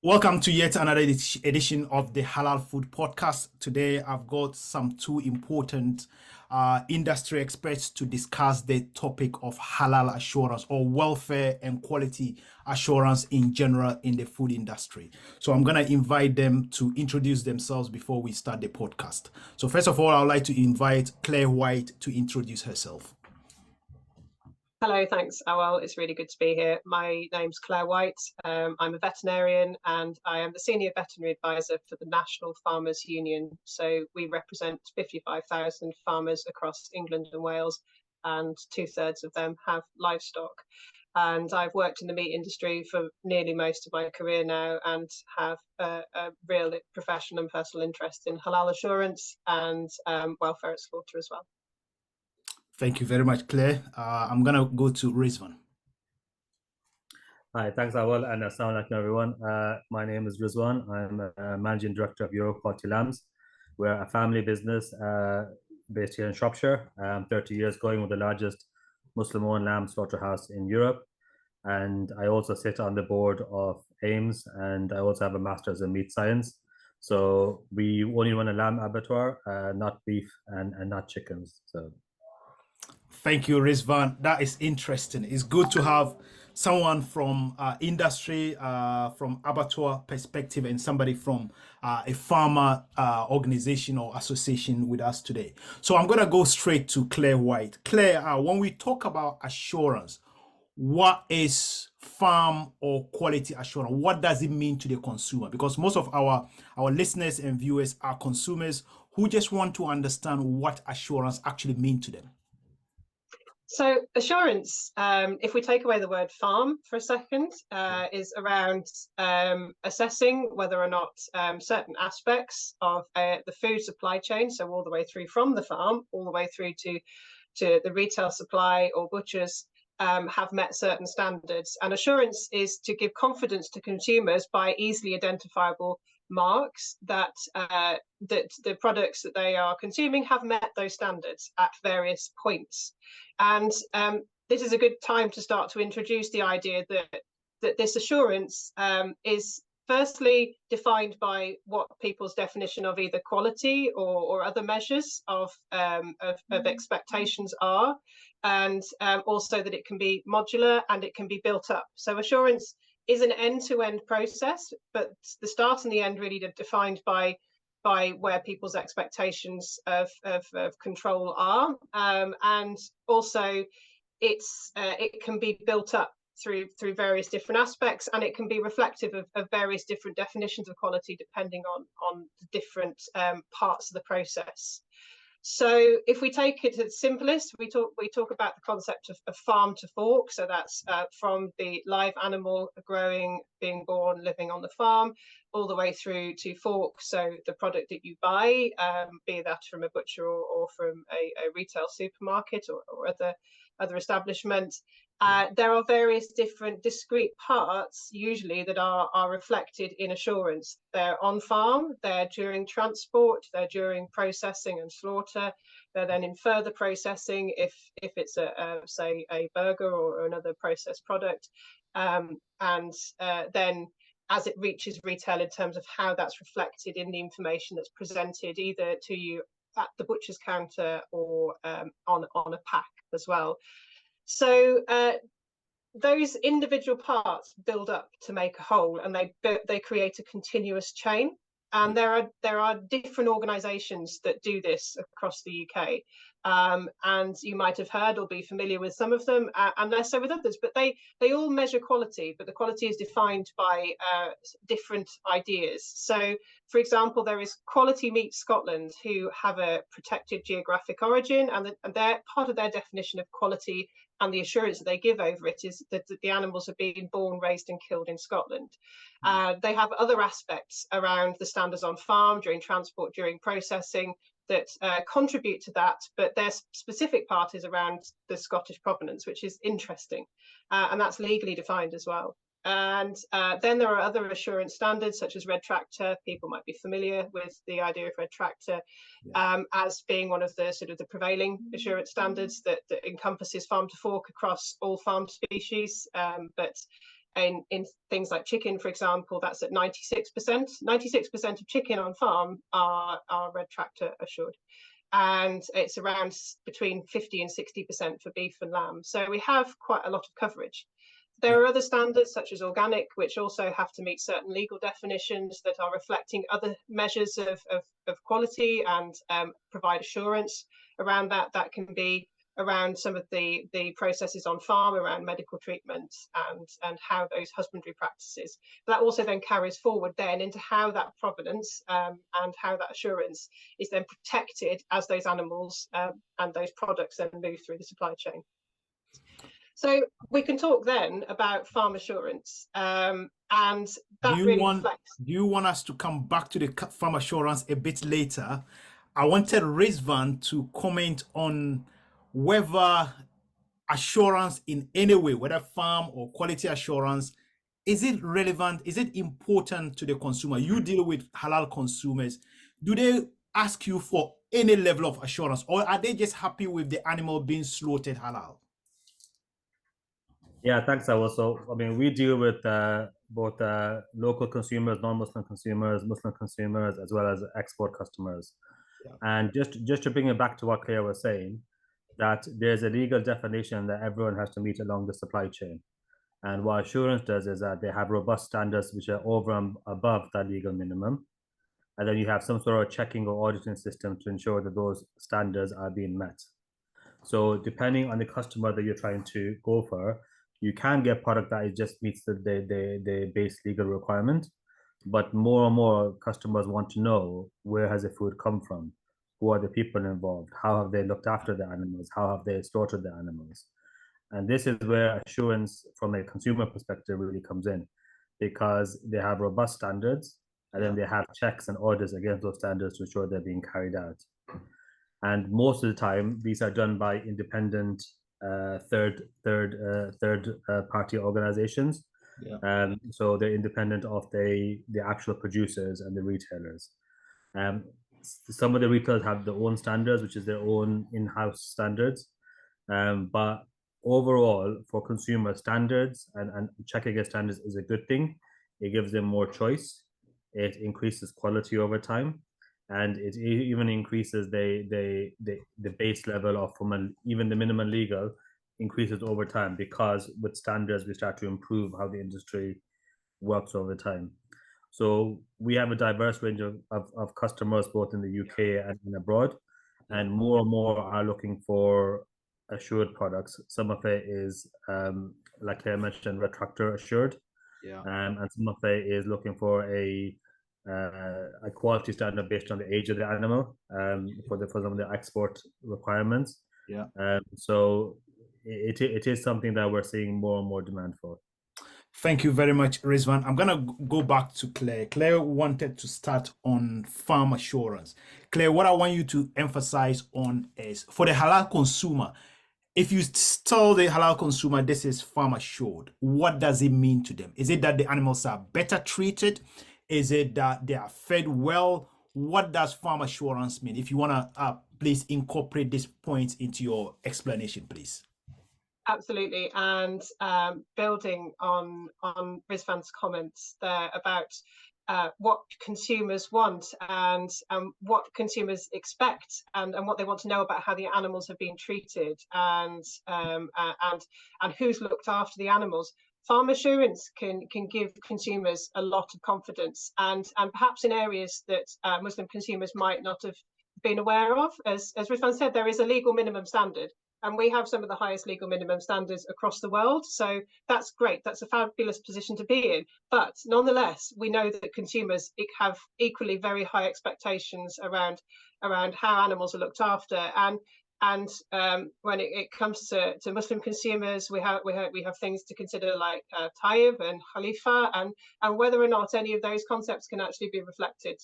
Welcome to yet another edition of the Halal Food Podcast. Today, I've got some two important industry experts to discuss the topic of halal assurance or welfare and quality assurance in general in the food industry. So I'm going to invite them to introduce themselves before we start the podcast. So first of all, I would like to invite Claire White to introduce herself. Hello, thanks, Awal. It's really good to be here. My name's Claire White. I'm a veterinarian and I am the Senior Veterinary Advisor for the National Farmers Union. So we represent 55,000 farmers across England and Wales, and 2/3 of them have livestock. And I've worked in the meat industry for nearly most of my career now and have a real professional and personal interest in halal assurance and welfare at slaughter as well. Thank you very much, Claire. I'm going to go to Rizvan. Hi, thanks, Awal, and assalamu alaikum, everyone. My name is Rizvan. I'm a Managing Director of Euro Quality Lambs. We're a family business based here in Shropshire. 30 years going, with the largest Muslim-owned lamb slaughterhouse in Europe. And I also sit on the board of AIMS, and I also have a master's in meat science. So we only run a lamb abattoir, not beef and not chickens. So. Thank you, Rizvan. That is interesting. It's good to have someone from industry, from abattoir perspective, and somebody from a farmer organization or association with us today. So I'm going to go straight to Claire White. Claire, when we talk about assurance, what is farm or quality assurance? What does it mean to the consumer? Because most of our listeners and viewers are consumers who just want to understand what assurance actually means to them. So assurance, if we take away the word farm for a second, is around assessing whether or not certain aspects of the food supply chain, so all the way through from the farm, all the way through to the retail supply or butchers, have met certain standards. And assurance is to give confidence to consumers by easily identifiable marks that the products that they are consuming have met those standards at various points. And this is a good time to start to introduce the idea that this assurance is firstly defined by what people's definition of either quality or other measures of expectations are, and also that it can be modular and it can be built up. So assurance is an end-to-end process, but the start and the end really are defined by where people's expectations of control are, and also it can be built up through various different aspects, and it can be reflective of various different definitions of quality depending on the different parts of the process. So if we take it to the simplest, we talk about the concept of farm to fork. So that's from the live animal growing, being born, living on the farm, all the way through to fork. So the product that you buy, be that from a butcher or from a retail supermarket or other establishment. There are various different discrete parts usually that are reflected in assurance. They're on farm, they're during transport, they're during processing and slaughter, they're then in further processing if it's say a burger or another processed product, and then as it reaches retail in terms of how that's reflected in the information that's presented either to you at the butcher's counter or on a pack as well. So those individual parts build up to make a whole, and they create a continuous chain. And there are different organisations that do this across the UK, and you might have heard or be familiar with some of them, and less so with others. But they all measure quality, but the quality is defined by different ideas. So, for example, there is Quality Meat Scotland, who have a protected geographic origin, and they're part of their definition of quality. And the assurance that they give over it is that the animals are being born, raised and killed in Scotland. They have other aspects around the standards on farm, during transport, during processing, that contribute to that, but their specific part is around the Scottish provenance, which is interesting, and that's legally defined as well. And then there are other assurance standards such as Red Tractor. People might be familiar with the idea of Red Tractor as being one of the sort of the prevailing assurance standards that encompasses farm to fork across all farm species, but in things like chicken, for example, that's at 96%. 96% of chicken on farm are red tractor assured. And it's around between 50 and 60% for beef and lamb. So we have quite a lot of coverage. There are other standards such as organic, which also have to meet certain legal definitions that are reflecting other measures of quality and provide assurance around that. That can be around some of the processes on farm, around medical treatment and how those husbandry practices. But that also then carries forward then into how that provenance and how that assurance is then protected as those animals and those products then move through the supply chain. So we can talk then about farm assurance, and that really reflects. Do you want us to come back to the farm assurance a bit later? I wanted Rizvan to comment on whether assurance in any way, whether farm or quality assurance, is it relevant? Is it important to the consumer? You deal with halal consumers. Do they ask you for any level of assurance, or are they just happy with the animal being slaughtered halal? Yeah, thanks, Awa. So, I mean, we deal with both local consumers, non-Muslim consumers, Muslim consumers, as well as export customers. Yeah. And just to bring it back to what Claire was saying, that there's a legal definition that everyone has to meet along the supply chain. And what assurance does is that they have robust standards which are over and above that legal minimum. And then you have some sort of checking or auditing system to ensure that those standards are being met. So depending on the customer that you're trying to go for, you can get product that just meets the base legal requirement, but more and more customers want to know, where has the food come from? Who are the people involved? How have they looked after the animals? How have they slaughtered the animals? And this is where assurance from a consumer perspective really comes in, because they have robust standards, and then they have checks and orders against those standards to ensure they're being carried out. And most of the time, these are done by independent third party organizations. Yeah. So they're independent of the actual producers and the retailers. Some of the retailers have their own standards, which is their own in-house standards. But overall, for consumer standards and checking against standards is a good thing. It gives them more choice. It increases quality over time. And it even increases the base level of even the minimum legal increases over time, because with standards we start to improve how the industry works over time. So we have a diverse range of customers both in the UK and abroad, and more are looking for assured products. Some of it is like I mentioned, red tractor assured, and some of it is looking for a quality standard based on the age of the animal for some of the export requirements. So it is something that we're seeing more and more demand for. Thank you very much, Rizvan. I'm gonna go back to Claire. Claire wanted to start on farm assurance. Claire, what I want you to emphasize on is, for the halal consumer, if you tell the halal consumer this is farm assured, what does it mean to them? Is it that the animals are better treated? Is it that they are fed well? What does farm assurance mean? If you want to please incorporate this point into your explanation, please. Absolutely. And building on Rizvan's comments there about what consumers want and what consumers expect and what they want to know about how the animals have been treated and who's looked after the animals. Farm assurance can give consumers a lot of confidence, and perhaps in areas that Muslim consumers might not have been aware of. As Rizvan said, there is a legal minimum standard, and we have some of the highest legal minimum standards across the world. So that's great. That's a fabulous position to be in. But nonetheless, we know that consumers have equally very high expectations around how animals are looked after. And when it comes to Muslim consumers, we have things to consider like tayyib and khalifa, and whether or not any of those concepts can actually be reflected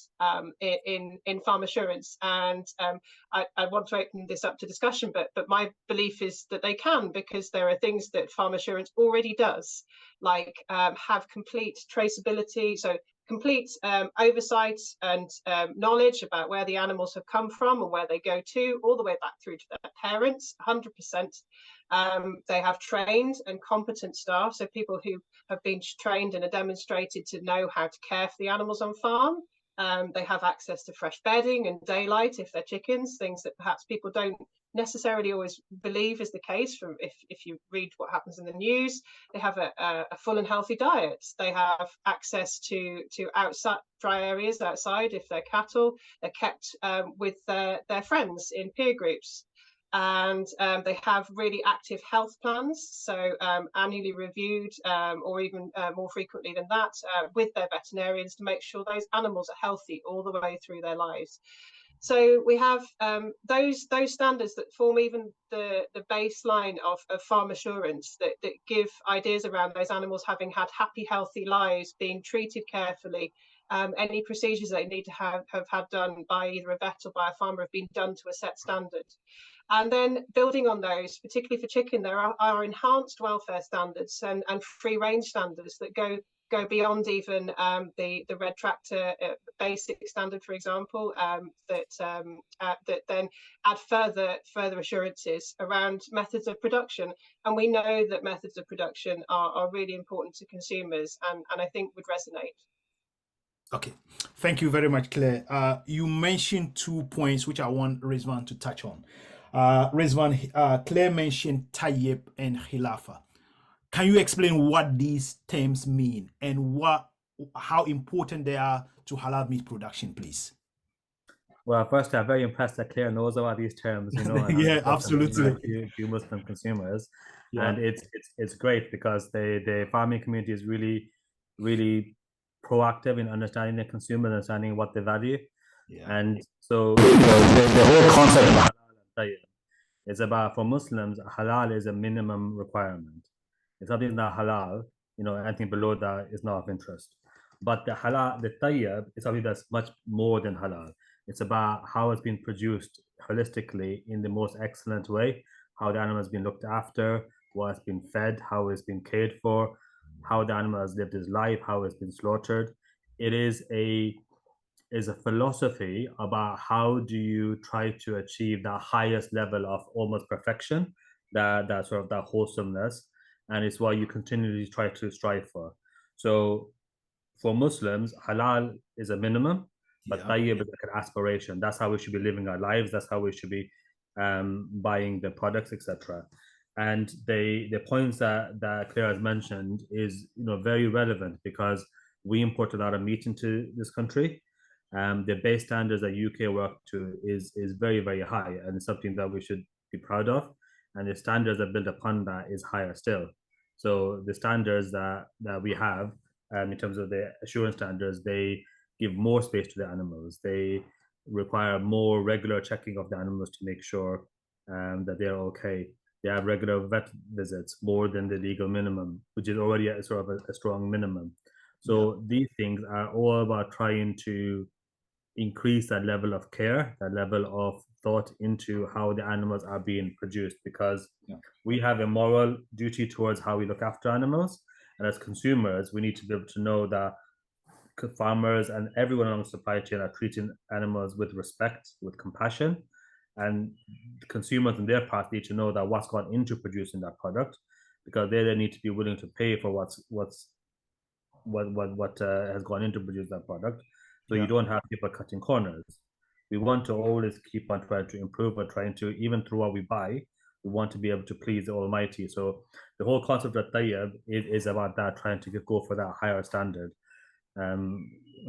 in farm assurance. And I want to open this up to discussion, but my belief is that they can, because there are things that farm assurance already does, like have complete traceability, so complete oversight and knowledge about where the animals have come from and where they go to, all the way back through to their parents, 100%. They have trained and competent staff, so people who have been trained and are demonstrated to know how to care for the animals on farm. They have access to fresh bedding and daylight if they're chickens, things that perhaps people don't necessarily always believe is the case from if you read what happens in the news. They have a full and healthy diet. They have access to outside dry areas outside if they're cattle. They're kept with their friends in peer groups. And they have really active health plans, so annually reviewed or even more frequently than that with their veterinarians to make sure those animals are healthy all the way through their lives. So we have those standards that form even the baseline of farm assurance that give ideas around those animals having had happy, healthy lives, being treated carefully. Any procedures they need to have had done by either a vet or by a farmer have been done to a set standard. And then building on those, particularly for chicken, there are enhanced welfare standards and free range standards that go beyond even the red tractor basic standard, for example, that then add further assurances around methods of production. And we know that methods of production are really important to consumers and I think would resonate. Okay, thank you very much, Claire. You mentioned 2 points which I want Rizvan to touch on. Rizvan, Claire mentioned tayyib and khilafa. Can you explain what these terms mean and how important they are to halal meat production, please? Well, first, I'm very impressed that Claire knows about these terms, you know, and yeah, absolutely. few Muslim consumers, yeah. And it's great because the farming community is really proactive in understanding their consumers, understanding what they value, and so the whole concept of halal and tayyib is about, for Muslims, halal is a minimum requirement. If something is not halal, you know, anything below that is not of interest. But the halal, the tayyib, is something that's much more than halal. It's about how it's been produced holistically in the most excellent way, how the animal has been looked after, what it's been fed, how it's been cared for, how the animal has lived his life, how it's been slaughtered. It is a philosophy about how do you try to achieve the highest level of almost perfection, that sort of that wholesomeness, and it's what you continually try to strive for. So for Muslims, halal is a minimum, but tayyib is like an aspiration. That's how we should be living our lives. That's how we should be buying the products, etc. And the points that Claire has mentioned is, you know, very relevant because we import a lot of meat into this country. The base standards that UK work to is very, very high, and it's something that we should be proud of. And the standards that build upon that is higher still. So the standards that we have in terms of the assurance standards, they give more space to the animals. They require more regular checking of the animals to make sure that they're okay. They have regular vet visits, more than the legal minimum, which is already a sort of a strong minimum. So these things are all about trying to increase that level of care, that level of thought into how the animals are being produced, because we have a moral duty towards how we look after animals. And as consumers, we need to be able to know that farmers and everyone along the supply chain are treating animals with respect, with compassion. And consumers on their part need to know that what's gone into producing that product, because they need to be willing to pay for what has gone into produce that product. So you don't have people cutting corners. We want to always keep on trying to improve and trying to, even through what we buy, we want to be able to please the Almighty. So the whole concept of tayyib is about that, trying to go for that higher standard.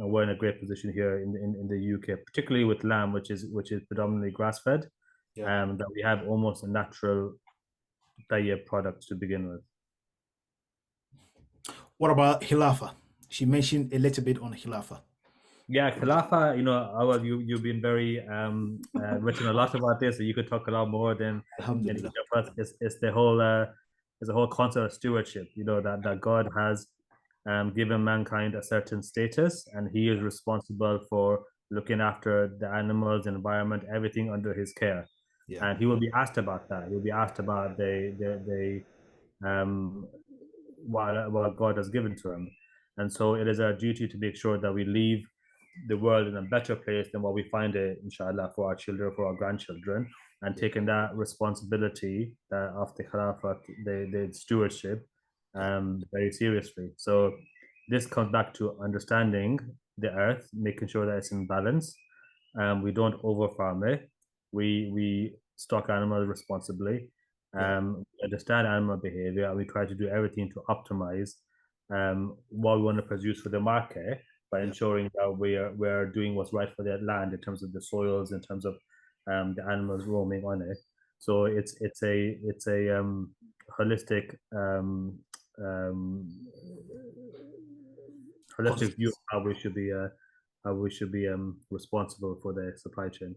We're in a great position here in the UK, particularly with lamb, which is predominantly grass fed, that we have almost a natural tayyib product to begin with. What about khilafa? She mentioned a little bit on khilafa. Yeah, khilafa, you know, you've been very written a lot about this, so you could talk a lot more than each of us. It's the whole concept of stewardship, you know, that God has given mankind a certain status, and he is responsible for looking after the animals, the environment, everything under his care. And he will be asked about that. He'll be asked about what God has given to him. And so it is our duty to make sure that we leave the world in a better place than what we find it, inshallah, for our children, for our grandchildren. and taking that responsibility of the Khilafat, the stewardship, very seriously. So this comes back to understanding the earth, making sure that it's in balance. We don't over farm it. We stock animals responsibly. We understand animal behavior, and we try to do everything to optimize what we want to produce for the market by ensuring that we're doing what's right for the land in terms of the soils, in terms of the animals roaming on it. So it's a holistic um, holistic view of how we should be responsible for the supply chain.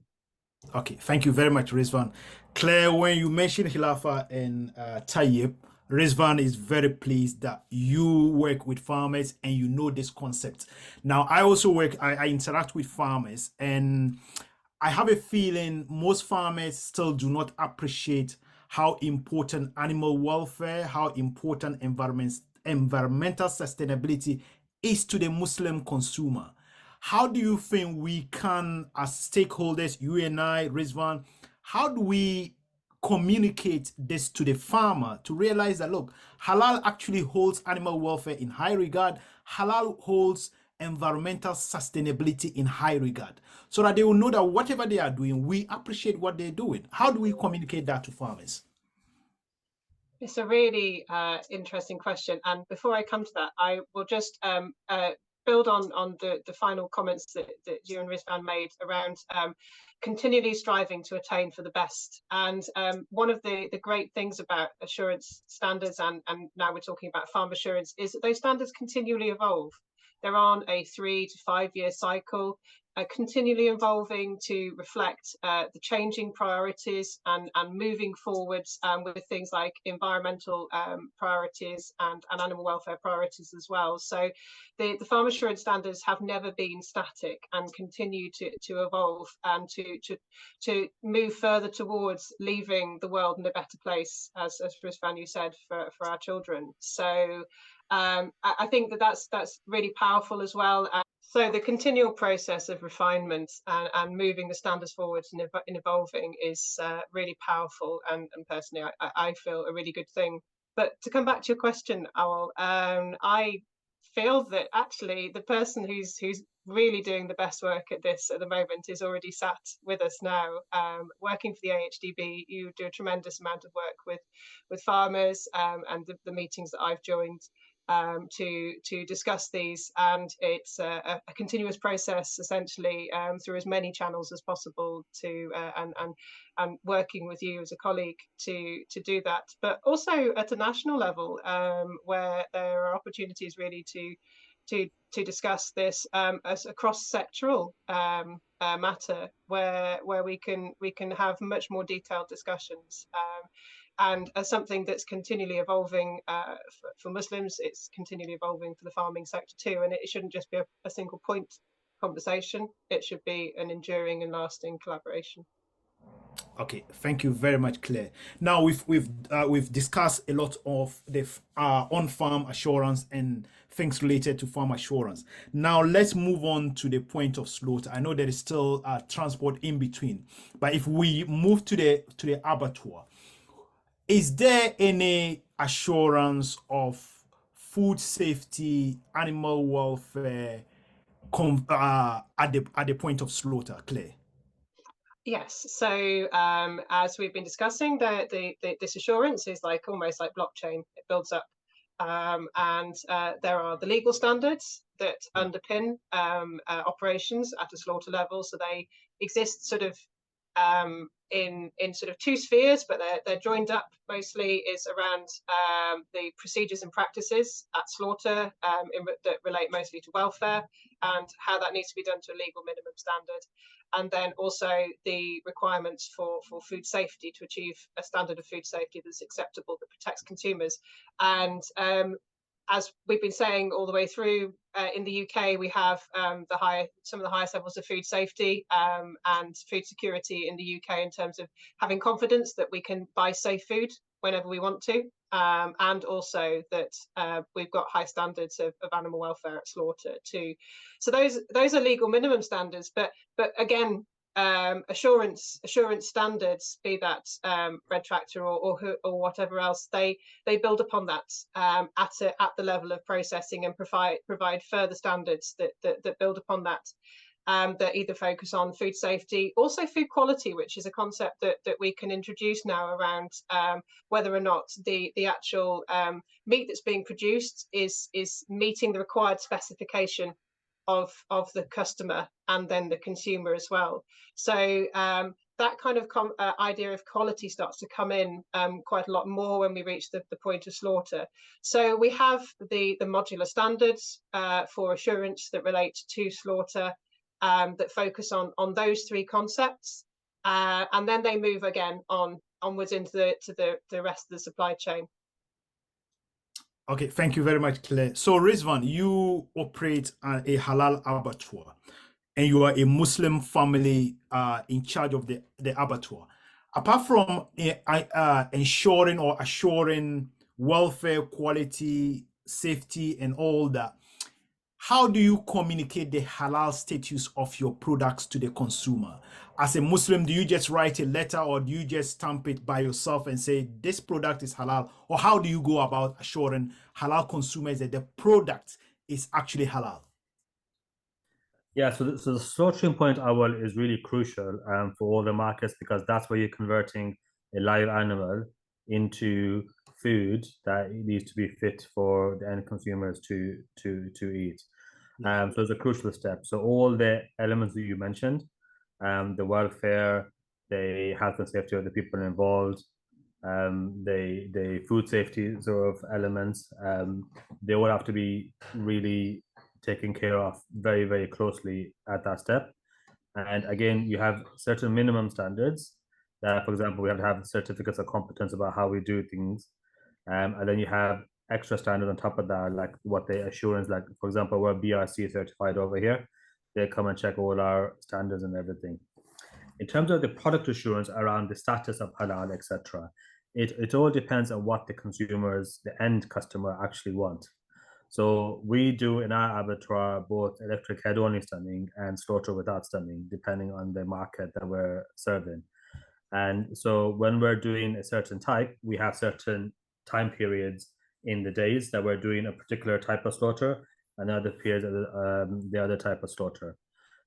Okay, thank you very much, Rizvan. Claire, when you mentioned Hilafa and Tayyip, Rizvan is very pleased that you work with farmers and you know this concept. Now, I also I interact with farmers, and I have a feeling most farmers still do not appreciate how important animal welfare, how important environmental sustainability is to the Muslim consumer. How do you think we can, as stakeholders, you and I, Rizvan, how do we communicate this to the farmer to realize that, look, Halal actually holds animal welfare in high regard. Halal holds environmental sustainability in high regard, so that they will know that whatever they are doing, we appreciate what they're doing. How do we communicate that to farmers? It's a really interesting question. And before I come to that, I will just build on the final comments that you and Rizvan made around continually striving to attain for the best. And one of the great things about assurance standards, and now we're talking about farm assurance, is that those standards continually evolve. They're on a 3 to 5 year cycle, continually evolving to reflect the changing priorities and moving forwards with things like environmental priorities and animal welfare priorities as well. So the farm assurance standards have never been static and continue to evolve and to move further towards leaving the world in a better place, as Rizvan, you said, for our children. So I think that's really powerful as well. So the continual process of refinement and moving the standards forwards and evolving is really powerful, and personally I feel a really good thing. But to come back to your question, Awal, I feel that actually the person who's really doing the best work at this at the moment is already sat with us now, working for the AHDB. You do a tremendous amount of work with farmers, and the meetings that I've joined to discuss these, and it's a continuous process, essentially, through as many channels as possible to and working with you as a colleague to do that, but also at a national level, where there are opportunities really to discuss this as a cross-sectoral matter, where we can have much more detailed discussions. And as something that's continually evolving for Muslims, it's continually evolving for the farming sector too. And it shouldn't just be a single point conversation. It should be an enduring and lasting collaboration. Okay, thank you very much, Claire. Now we've discussed a lot of the on-farm assurance and things related to farm assurance. Now let's move on to the point of slaughter. I know there is still transport in between, but if we move to the abattoir, is there any assurance of food safety, animal welfare at the point of slaughter, Claire? Yes. So as we've been discussing, this assurance is like almost like blockchain. It builds up, and there are the legal standards that underpin operations at a slaughter level. So they exist sort of in sort of two spheres, but they're joined up mostly is around the procedures and practices at slaughter that relate mostly to welfare and how that needs to be done to a legal minimum standard. And then also the requirements for food safety to achieve a standard of food safety that's acceptable, that protects consumers. And as we've been saying all the way through, in the UK, we have some of the highest levels of food safety and food security in the UK, in terms of having confidence that we can buy safe food whenever we want to, and also that we've got high standards of animal welfare at slaughter too. So those are legal minimum standards, but again, assurance standards, be that Red Tractor or whatever else, they build upon that at the level of processing and provide further standards that build upon that. That either focus on food safety, also food quality, which is a concept that we can introduce now around whether or not the actual meat that's being produced is meeting the required specification of the customer and then the consumer as well. So that kind of idea of quality starts to come in quite a lot more when we reach the point of slaughter. So we have the modular standards for assurance that relate to slaughter, that focus on those three concepts, and then they move again onwards into the rest of the supply chain. Okay, thank you very much, Claire. So Rizvan, you operate a halal abattoir, and you are a Muslim family in charge of the abattoir. Apart from ensuring or assuring welfare, quality, safety, and all that, how do you communicate the halal status of your products to the consumer? As a Muslim, do you just write a letter, or do you just stamp it by yourself and say this product is halal? Or how do you go about assuring halal consumers that the product is actually halal? Yeah, so the slaughtering point, Awal, is really crucial for all the markets, because that's where you're converting a live animal into food that needs to be fit for the end consumers to eat. So it's a crucial step. So all the elements that you mentioned, the welfare, the health and safety of the people involved, the food safety sort of elements, they all have to be really taken care of very, very closely at that step. And again, you have certain minimum standards. For example, we have to have certificates of competence about how we do things. And then you have extra standards on top of that, like what the assurance, like, for example, we're BRC certified over here. They come and check all our standards and everything. In terms of the product assurance around the status of halal, etc., it all depends on what the consumers, the end customer, actually want. So we do in our abattoir both electric head only stunning and slaughter without stunning, depending on the market that we're serving. And so when we're doing a certain type, we have certain time periods in the days that we're doing a particular type of slaughter, and other periods of the other type of slaughter.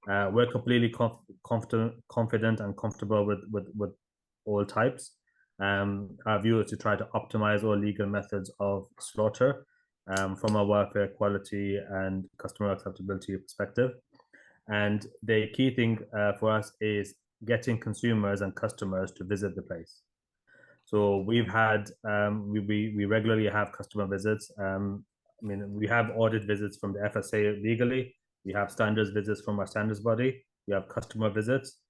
We're completely confident and comfortable with all types. Our view is to try to optimize all legal methods of slaughter from a welfare, quality, and customer acceptability perspective. And the key thing for us is getting consumers and customers to visit the place. So we've had, we regularly have customer visits. I mean, we have audit visits from the FSA legally. We have standards visits from our standards body. We have customer visits,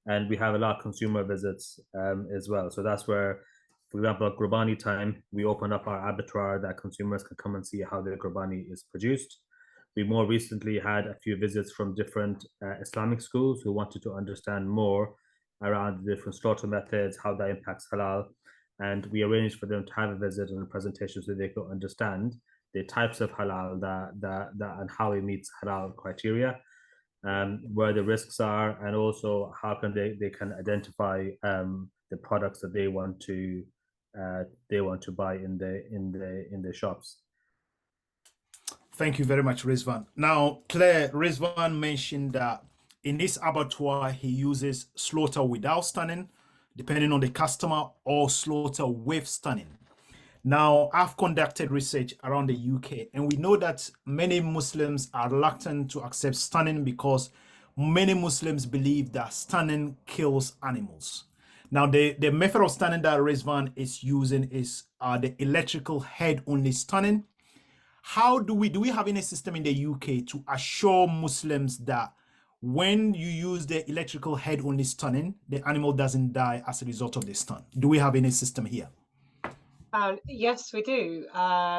and we have a lot of consumer visits as well. So that's where, for example, at Qurbani time, we open up our abattoir that consumers can come and see how the Qurbani is produced. We more recently had a few visits from different Islamic schools who wanted to understand more around the different slaughter methods, how that impacts halal. And we arranged for them to have a visit and a presentation so they could understand the types of halal that and how it meets halal criteria, where the risks are, and also how can they can identify the products that they want to buy in the shops. Thank you very much, Rizvan. Now, Claire, Rizvan mentioned that in this abattoir, he uses slaughter without stunning, depending on the customer, or slaughter with stunning. Now, I've conducted research around the UK, and we know that many Muslims are reluctant to accept stunning because many Muslims believe that stunning kills animals. Now, the method of stunning that Rizvan is using is the electrical head-only stunning. How do we have any system in the UK to assure Muslims that when you use the electrical head-only stunning, the animal doesn't die as a result of the stun? Do we have any system here? Yes, we do.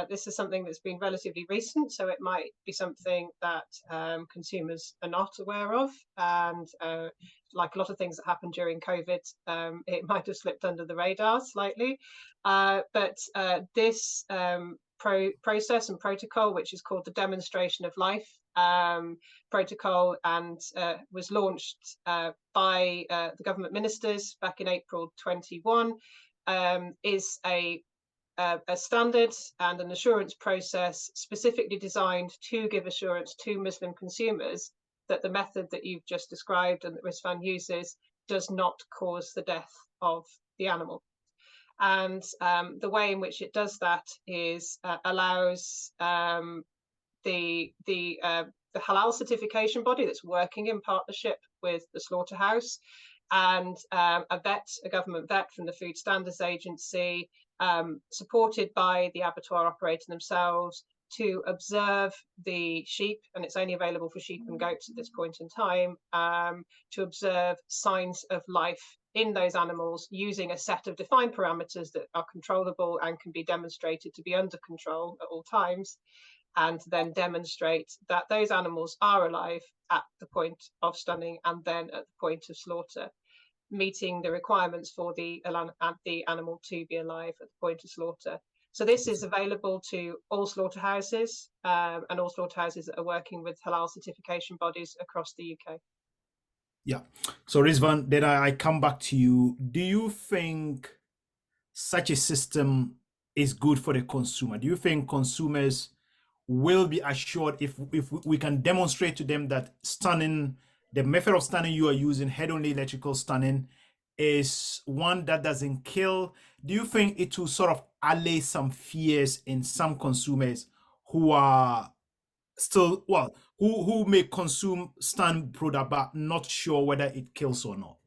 This is something that's been relatively recent, so it might be something that consumers are not aware of. And like a lot of things that happened during COVID, it might have slipped under the radar slightly. But this process and protocol, which is called the demonstration of life protocol, and was launched by the government ministers back in April 21, is a standard and an assurance process specifically designed to give assurance to Muslim consumers that the method that you've just described and that Rizvan uses does not cause the death of the animal. And the way in which it does that is allows the Halal certification body that's working in partnership with the slaughterhouse and a government vet from the Food Standards Agency, supported by the abattoir operator themselves, to observe the sheep, and it's only available for sheep and goats at this point in time, to observe signs of life in those animals using a set of defined parameters that are controllable and can be demonstrated to be under control at all times, and then demonstrate that those animals are alive at the point of stunning and then at the point of slaughter, meeting the requirements for the animal to be alive at the point of slaughter. So this is available to all slaughterhouses and all slaughterhouses that are working with halal certification bodies across the UK. Yeah. So Rizvan, then I come back to you. Do you think such a system is good for the consumer? Do you think consumers will be assured if we can demonstrate to them that stunning, the method of stunning you are using, head-only electrical stunning, is one that doesn't kill? Do you think it will sort of allay some fears in some consumers who are still, well, who may consume stun product but not sure whether it kills or not?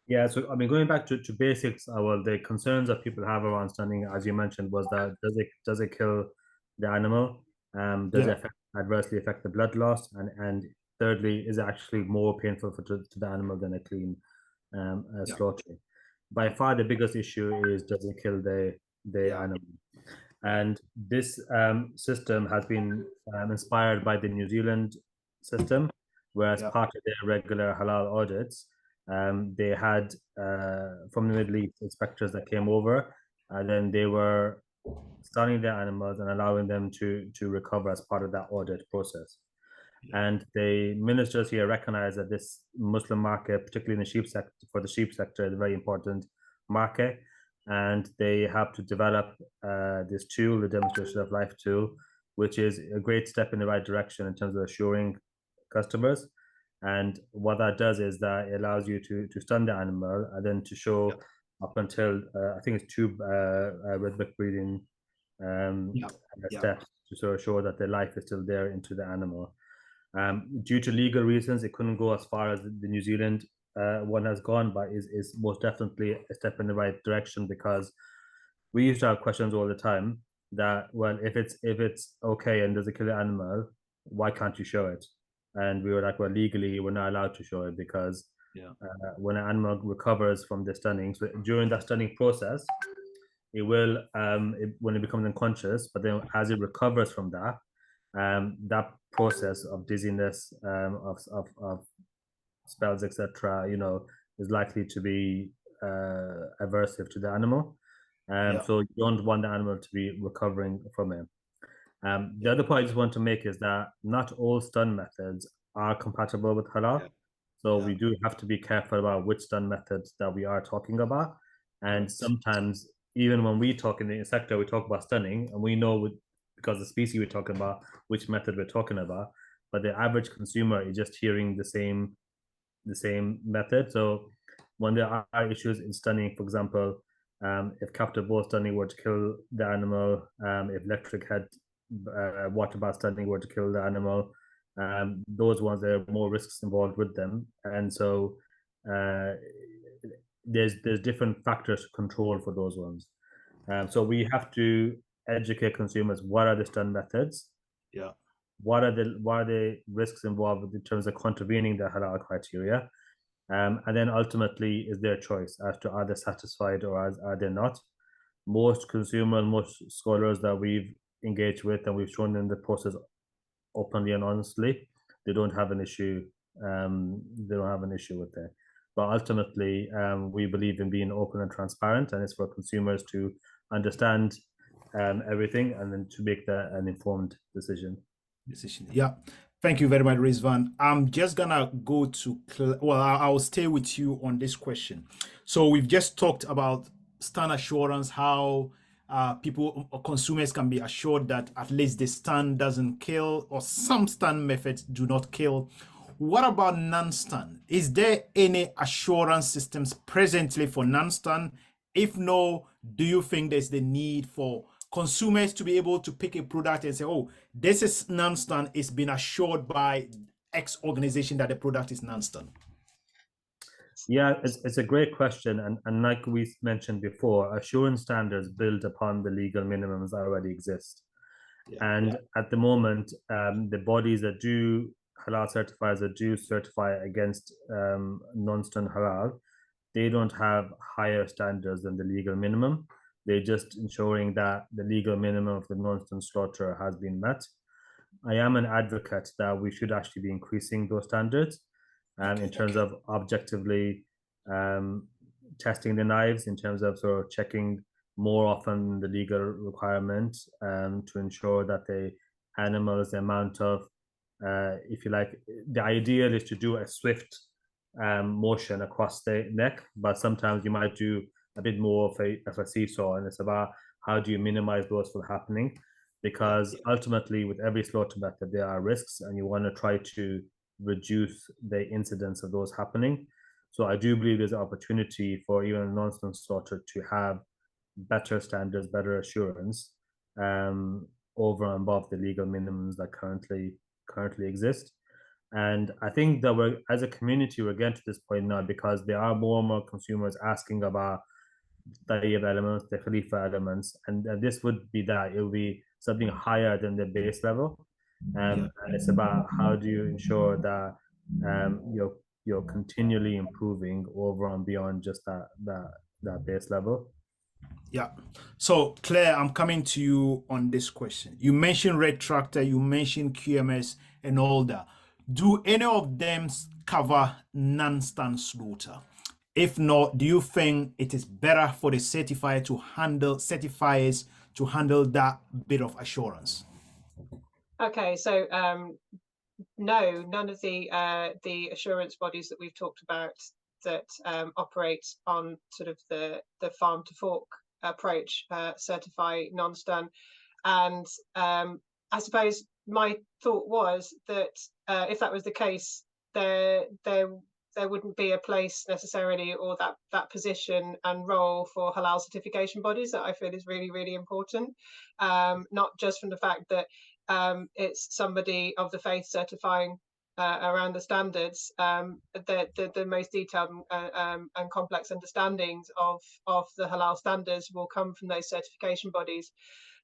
Yeah, so I mean, going back to basics, well, the concerns that people have around stunning, as you mentioned, was that does it kill the animal? Does it adversely affect the blood loss? And thirdly, is it actually more painful to the animal than a clean slaughter? By far, the biggest issue is, does it kill the animal? And this system has been inspired by the New Zealand system, where as part of their regular halal audits, they had from the Middle East inspectors that came over, and then they were stunning the animals and allowing them to recover as part of that audit process. And the ministers here recognize that this Muslim market, particularly in the sheep sector, for the sheep sector, is a very important market. And they have to develop this tool, the demonstration of life tool, which is a great step in the right direction in terms of assuring customers. And what that does is that it allows you to stun the animal and then to show up until I think it's two rhythmic breathing steps to sort of show that the life is still there into the animal. Due to legal reasons, it couldn't go as far as the New Zealand one has gone, but is most definitely a step in the right direction, because we used to have questions all the time that, well, if it's okay and there's a killer animal, why can't you show it? And we were like, well, legally we're not allowed to show it, because when an animal recovers from the stunning, so during that stunning process, it will when it becomes unconscious, but then as it recovers from that, that process of dizziness, of spells, etc., is likely to be aversive to the animal. So you don't want the animal to be recovering from it. The other point I just want to make is that not all stun methods are compatible with halal. So we do have to be careful about which stun methods that we are talking about. And sometimes, even when we talk in the sector, we talk about stunning, and we know because the species we're talking about, which method we're talking about. But the average consumer is just hearing the same method. So when there are issues in stunning, for example, if captive bow stunning were to kill the animal, if electric head water bath stunning were to kill the animal, those ones, there are more risks involved with them, and so there's different factors to control for those ones. So we have to educate consumers: what are the stun methods? What are the risks involved in terms of contravening the halal criteria? And then ultimately is their choice as to are they satisfied or are they not. Most consumers, most scholars that we've engaged with and we've shown them the process openly and honestly, they don't have an issue. They don't have an issue with that. But ultimately, we believe in being open and transparent, and it's for consumers to understand everything and then to make an informed decision. decision. Yeah. Thank you very much, Rizvan. I'm just gonna go to, well, I'll stay with you on this question. So we've just talked about stand assurance, how people or consumers can be assured that at least the stand doesn't kill, or some stand methods do not kill. What about non-stand? Is there any assurance systems presently for non-stand? If no, do you think there's the need for consumers to be able to pick a product and say, oh, this is non-stand, it's been assured by X organization that the product is non-stand? Yeah, it's a great question. And like we mentioned before, assurance standards build upon the legal minimums that already exist. And at the moment, the bodies that do halal certifiers that do certify against non-stand halal, they don't have higher standards than the legal minimum. They're just ensuring that the legal minimum of the non-stand slaughter has been met. I am an advocate that we should actually be increasing those standards in terms of objectively testing the knives, in terms of sort of checking more often the legal requirement to ensure that the animals, the amount of, if you like, the ideal is to do a swift motion across the neck, but sometimes you might do a bit more of a seesaw, and it's about how do you minimize those from happening, because ultimately with every slaughter method there are risks, and you want to try to reduce the incidence of those happening. So I do believe there's an opportunity for even non-stand slaughter to have better standards, better assurance over and above the legal minimums that currently exist. And I think that we're, as a community, we're getting to this point now because there are more and more consumers asking about tayyib elements, the khalifa elements, and this would be that it would be something higher than the base level. And it's about how do you ensure that you're continually improving over and beyond just that base level. Yeah. So Claire, I'm coming to you on this question. You mentioned Red Tractor, you mentioned QMS and all that. Do any of them cover non-stand slaughter? If not, do you think it is better for the certifiers to handle that bit of assurance? Okay, so no, none of the assurance bodies that we've talked about that operate on sort of the farm to fork approach certify non-stand. And I suppose my thought was that if that was the case, there wouldn't be a place necessarily, or that position and role for halal certification bodies that I feel is really, really important. Not just from the fact that it's somebody of the faith certifying around the standards, the most detailed and complex understandings of the halal standards will come from those certification bodies.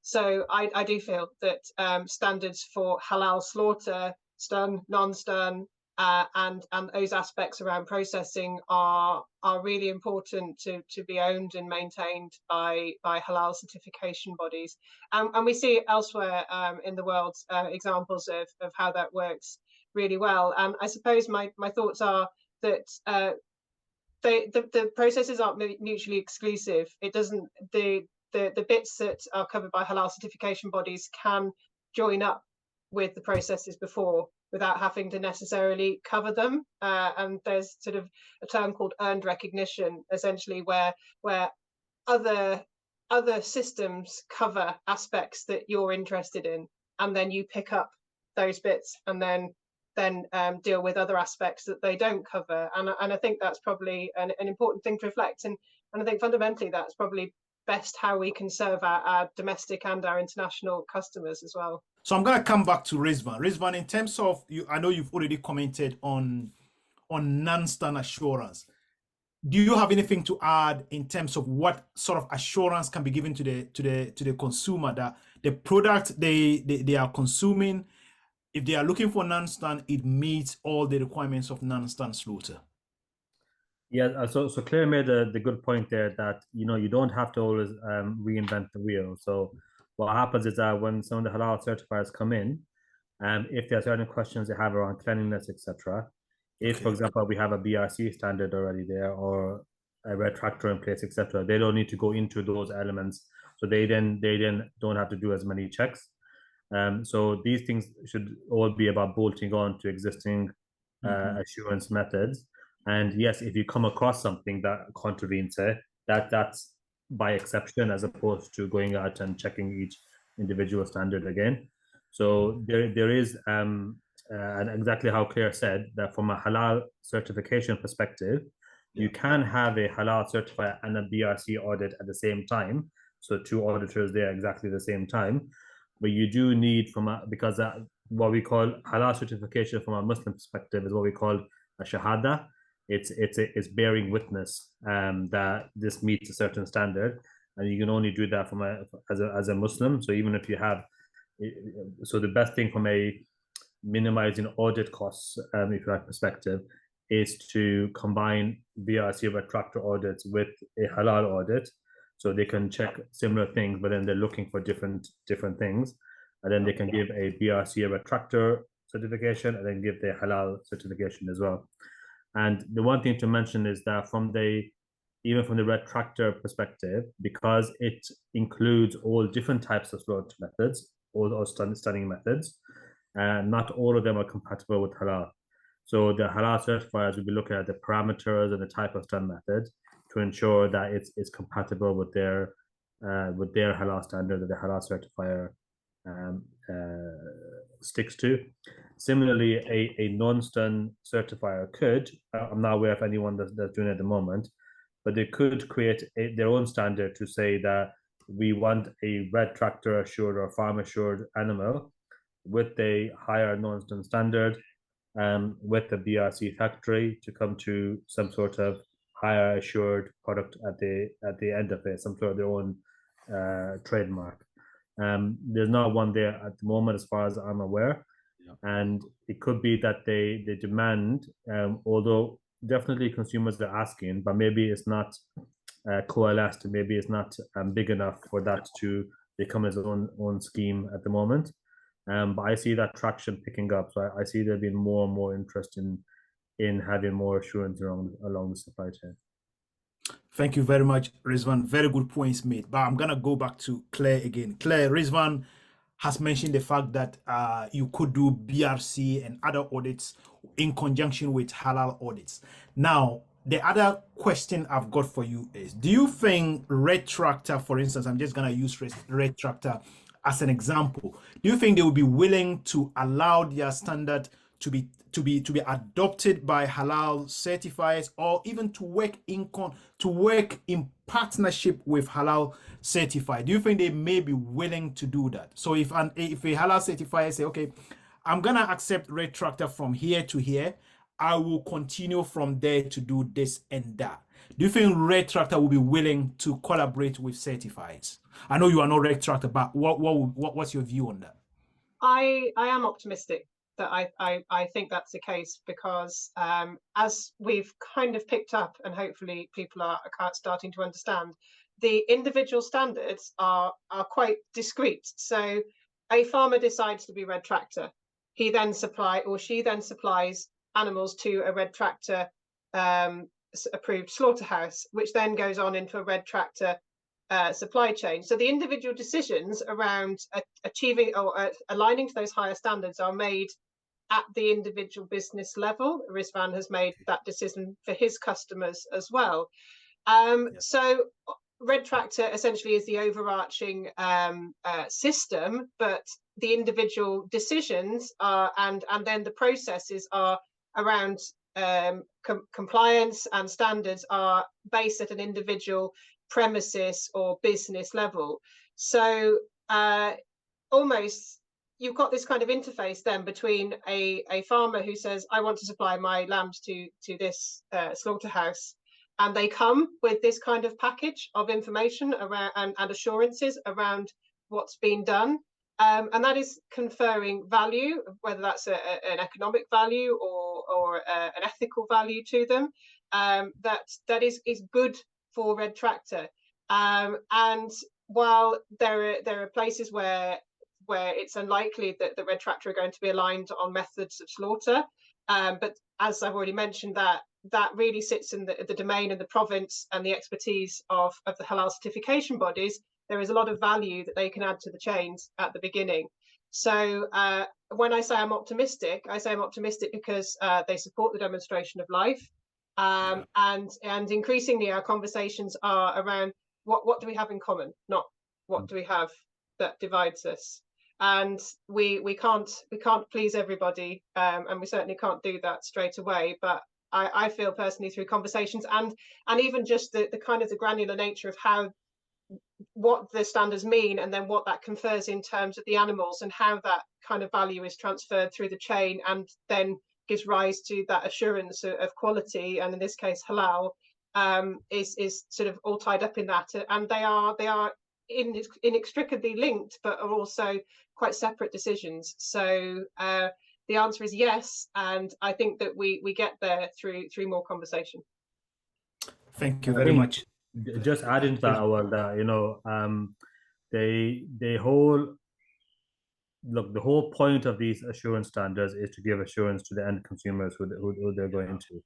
So I do feel that standards for halal slaughter, stun, non-stun, and those aspects around processing are really important to be owned and maintained by halal certification bodies. And we see elsewhere in the world examples of how that works really well. And I suppose my thoughts are that the processes aren't mutually exclusive. It doesn't, the bits that are covered by halal certification bodies can join up with the processes before without having to necessarily cover them. And there's sort of a term called earned recognition, essentially, where other systems cover aspects that you're interested in, and then you pick up those bits and then deal with other aspects that they don't cover. And I think that's probably an important thing to reflect. And I think fundamentally that's probably best how we can serve our domestic and our international customers as well. So I'm going to come back to Rizvan. Rizvan, in terms of you, I know you've already commented on non-stand assurance. Do you have anything to add in terms of what sort of assurance can be given to the consumer that the product they are consuming, if they are looking for non-stand, it meets all the requirements of non-stand slaughter? Yeah, so Claire made the good point there that you don't have to always reinvent the wheel. So what happens is that when some of the halal certifiers come in, if there are certain questions they have around cleanliness, etc., if, for example, we have a BRC standard already there or a red tractor in place, etc., they don't need to go into those elements. So they then don't have to do as many checks. So these things should all be about bolting on to existing assurance methods. And yes, if you come across something that contravenes it, that's by exception, as opposed to going out and checking each individual standard again. So there is, and exactly how Claire said, that from a halal certification perspective, you can have a halal certifier and a BRC audit at the same time. So two auditors there exactly the same time. But you do need because what we call halal certification from a Muslim perspective is what we call a shahada. It's bearing witness that this meets a certain standard, and you can only do that as a Muslim. So even if you have, so the best thing from a minimizing audit costs, if you like, perspective, is to combine BRC retractor audits with a halal audit, so they can check similar things, but then they're looking for different things, and then they can give a BRC retractor certification and then give the halal certification as well. And the one thing to mention is that even from the retractor perspective, because it includes all different types of slaughter methods, all stunning methods, and not all of them are compatible with halal. So the halal certifiers will be looking at the parameters and the type of stun method to ensure that it's compatible with their halal standard that the halal certifier sticks to. Similarly, a non-stun certifier could, I'm not aware of anyone that's doing it at the moment, but they could create their own standard to say that we want a red tractor assured or farm assured animal with a higher non-stun standard, with the BRC factory to come to some sort of higher assured product at the end of it, some sort of their own trademark. There's not one there at the moment, as far as I'm aware. And it could be that they demand, although definitely consumers are asking, but maybe it's not coalesced, maybe it's not big enough for that to become its own scheme at the moment. But I see that traction picking up. So I see there being more and more interest in having more assurance along the supply chain. Thank you very much, Rizvan. Very good points made. But I'm going to go back to Claire again. Claire, Rizvan has mentioned the fact that you could do BRC and other audits in conjunction with halal audits. Now, the other question I've got for you is, do you think Red Tractor, for instance, I'm just going to use Red Tractor as an example, do you think they will be willing to allow their standard to be adopted by halal certifiers, or even to work in partnership with halal certified? Do you think they may be willing to do that? So if a halal certifier say, okay, I'm gonna accept Red Tractor from here to here, I will continue from there to do this and that. Do you think Red Tractor will be willing to collaborate with certifiers? I know you are not Red Tractor, but what's your view on that? I am optimistic that I think that's the case, because as we've kind of picked up, and hopefully people are starting to understand, the individual standards are quite discrete. So a farmer decides to be Red Tractor. She then supplies animals to a Red Tractor approved slaughterhouse, which then goes on into a Red Tractor supply chain. So the individual decisions around achieving or aligning to those higher standards are made at the individual business level. Rizvan has made that decision for his customers as well. So Red Tractor essentially is the overarching system, but the individual decisions and then the processes are around compliance and standards are based at an individual premises or business level. So almost you've got this kind of interface then between a farmer who says, I want to supply my lambs to this slaughterhouse, and they come with this kind of package of information around and assurances around what's been done. And that is conferring value, whether that's an economic value or an ethical value to them. That is good for Red Tractor. And while there are places where it's unlikely that the Red Tractor are going to be aligned on methods of slaughter, but as I've already mentioned, that really sits in the domain and the province and the expertise of the halal certification bodies. There is a lot of value that they can add to the chains at the beginning. So when I say I'm optimistic, I say I'm optimistic because they support the demonstration of life. And increasingly our conversations are around what do we have in common, not what do we have that divides us. And we can't please everybody, and we certainly can't do that straight away. But I feel personally through conversations and even just the kind of the granular nature of how what the standards mean and then what that confers in terms of the animals and how that kind of value is transferred through the chain and then gives rise to that assurance of quality, and in this case halal, is sort of all tied up in that, and they are inextricably linked but are also quite separate decisions. So the answer is yes, and I think that we get there through more conversation. Thank you very much. Just adding to that, the whole point of these assurance standards is to give assurance to the end consumers who they're going to.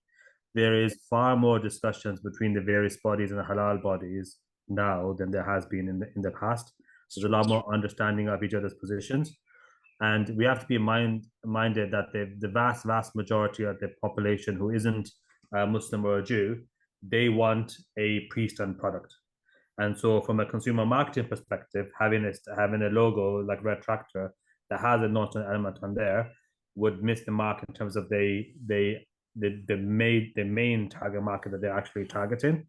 There is far more discussions between the various bodies and the halal bodies now than there has been in the past. So there's a lot more understanding of each other's positions. And we have to be minded that the vast majority of the population who isn't Muslim or a Jew, they want a pre-done product. And so from a consumer marketing perspective, having a logo like Red Tractor that has a non-done element on there would miss the mark in terms of the main target market that they're actually targeting.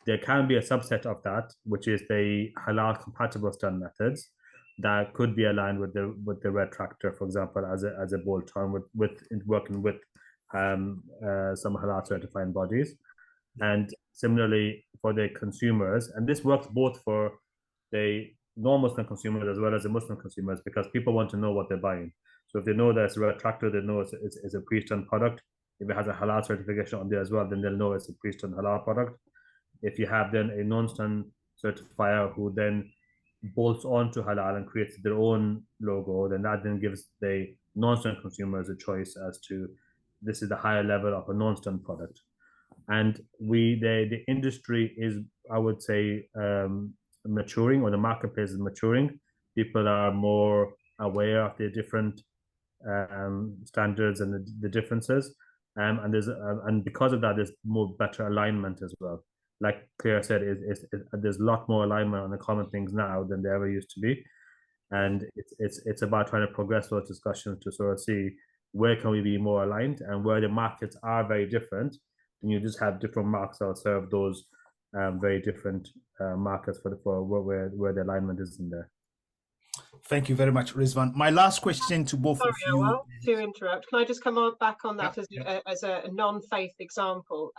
There can be a subset of that, which is the halal compatible stun methods that could be aligned with the Red Tractor, for example, as a bolt-on with working with some halal certifying bodies. And similarly for the consumers, and this works both for the non-Muslim consumers as well as the Muslim consumers, because people want to know what they're buying. So if they know that it's a Red Tractor, they know it's a pre-done product. If it has a halal certification on there as well, then they'll know it's a pre-done halal product. If you have then a non-stun certifier who then bolts onto halal and creates their own logo, then that then gives the non-stun consumers a choice as to this is the higher level of a non-stun product. And the industry is, I would say, maturing, or the marketplace is maturing. People are more aware of the different standards and the differences, and because of that, there's more better alignment as well. Like Claire said, there's a lot more alignment on the common things now than there ever used to be, and it's about trying to progress those discussions to sort of see where can we be more aligned, and where the markets are very different, and you just have different marks that will serve those very different markets for where the alignment is in there. Thank you very much, Rizvan. My last question to both of you. Sorry, to interrupt. Can I just come back on that as a non-faith example?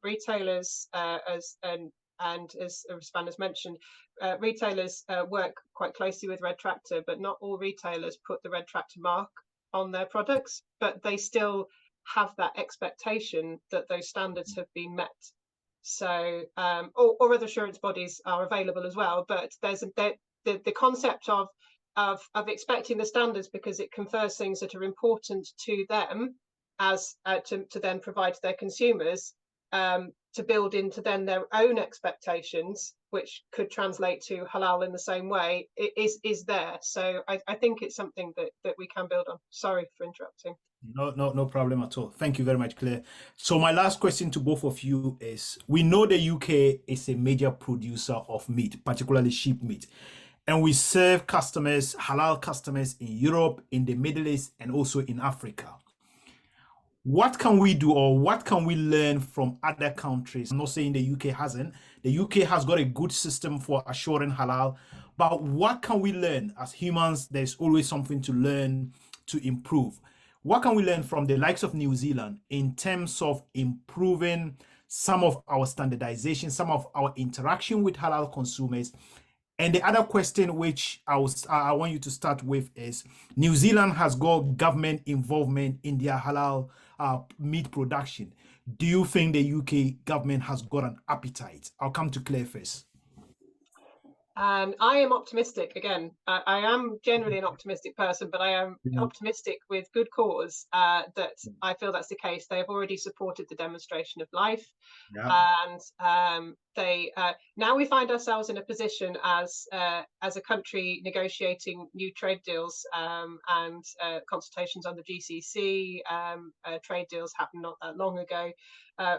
Retailers, as Rizvan has mentioned, retailers work quite closely with Red Tractor, but not all retailers put the Red Tractor mark on their products, but they still have that expectation that those standards have been met. So, or other assurance bodies are available as well, but there's the concept of expecting the standards because it confers things that are important to them as to then provide to their consumers, to build into then their own expectations, which could translate to halal in the same way, is there. So I think it's something that we can build on. Sorry for interrupting. No problem at all. Thank you very much, Claire. So my last question to both of you is, we know the UK is a major producer of meat, particularly sheep meat. And we serve customers, halal customers in Europe, in the Middle East, and also in Africa. What can we do, or what can we learn from other countries? I'm not saying the UK hasn't. The UK has got a good system for assuring halal, but what can we learn? As humans, there's always something to learn, to improve. What can we learn from the likes of New Zealand in terms of improving some of our standardization, some of our interaction with halal consumers? And the other question which I want you to start with is, New Zealand has got government involvement in their halal meat production. Do you think the UK government has got an appetite? I'll come to Claire first. And I am optimistic again. I am generally an optimistic person, but I am optimistic with good cause that I feel that's the case. They have already supported the demonstration of life. And they now we find ourselves in a position as a country negotiating new trade deals and consultations on the GCC. Trade deals happened not that long ago.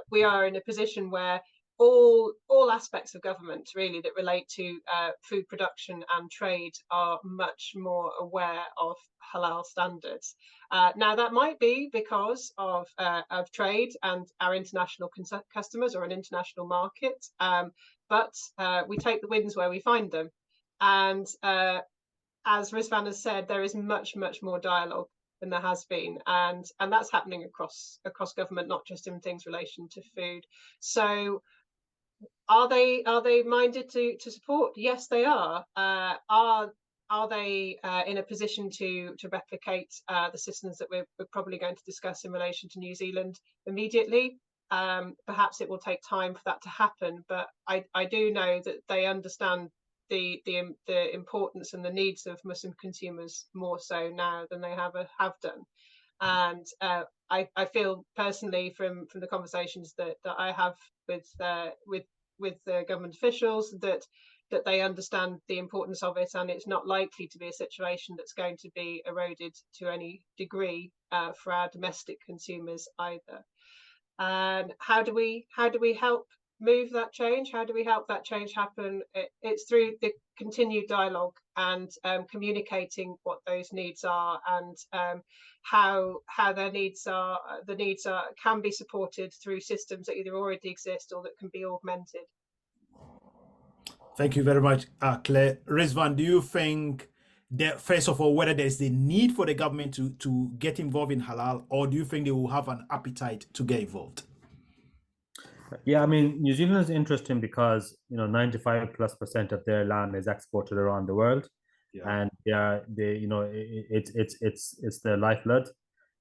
We are in a position where all aspects of government really that relate to food production and trade are much more aware of halal standards. Now that might be because of trade and our international customers or an international market, but we take the wins where we find them. And as Rizvan has said, there is much more dialogue than there has been, and that's happening across government, not just in things relation to food. So are they minded to support? Yes, they are. Are they in a position to replicate the systems that we're probably going to discuss in relation to New Zealand immediately? Perhaps it will take time for that to happen, but I do know that they understand the importance and the needs of Muslim consumers more so now than they have done. And I feel personally from the conversations that I have with the government officials that they understand the importance of it, and it's not likely to be a situation that's going to be eroded to any degree for our domestic consumers either. And how do we help move that change? How do we help that change happen? It's through the continued dialogue and communicating what those needs are, and how the needs can be supported through systems that either already exist or that can be augmented. Thank you very much, Claire. Rizvan, do you think that, first of all, whether there's the need for the government to get involved in halal, or do you think they will have an appetite to get involved? Yeah, I mean, New Zealand is interesting because 95+% of their land is exported around the world, and it's their lifeblood,